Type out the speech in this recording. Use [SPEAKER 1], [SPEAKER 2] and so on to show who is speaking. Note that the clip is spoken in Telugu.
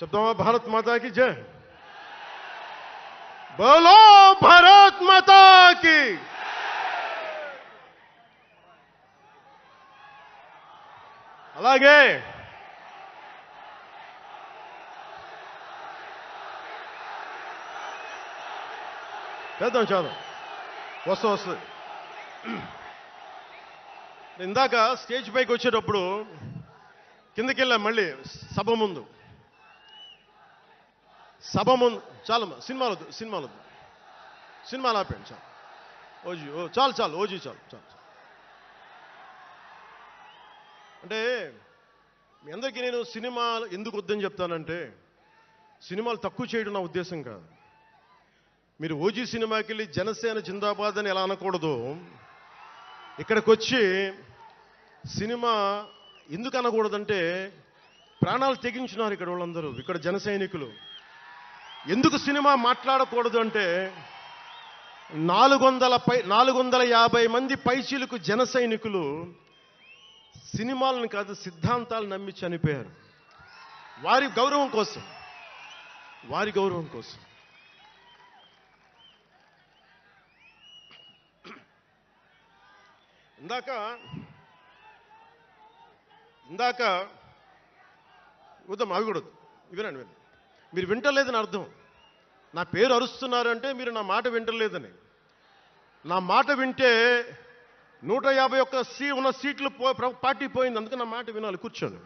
[SPEAKER 1] చెప్తామా? భారత్ మాతాకి జై. బోలో భారత్ మాతాకి. అలాగే చేద్దాం చేద్దాం, వస్తుంది. ఇందాక స్టేజ్ పైకి వచ్చేటప్పుడు కిందకి వెళ్ళాం, మళ్ళీ సభ ముందు చాలు, సినిమాలు ఆపండి, చాలు. ఓజీ చాలు, ఓజీ చాలు. అంటే మీ అందరికీ నేను సినిమాలు ఎందుకు వద్దని చెప్తానంటే, సినిమాలు తక్కువ చేయడం నా ఉద్దేశం కాదు. మీరు ఓజీ సినిమాకి వెళ్ళి జనసేన జిందాబాద్ అని ఎలా అనకూడదు, ఇక్కడికి వచ్చి సినిమా ఎందుకు అనకూడదంటే, ప్రాణాలు తెగించున్నారు ఇక్కడ వాళ్ళందరూ, ఇక్కడ జన సైనికులు. ఎందుకు సినిమా మాట్లాడకూడదు అంటే, 450 మంది పైచీలకు జన సైనికులు సినిమాలను కాదు సిద్ధాంతాలు నమ్మి చనిపోయారు. వారి గౌరవం కోసం. ఇందాక వద్దాం, అవి కూడా వినండి. మీరు వింటలేదని అర్థం. నా పేరు అరుస్తున్నారంటే మీరు నా మాట వింటలేదని. నా మాట వింటే 151 ఉన్న సీట్లు పార్టీ పోయింది, అందుకే నా మాట వినాలి. కూర్చోండి.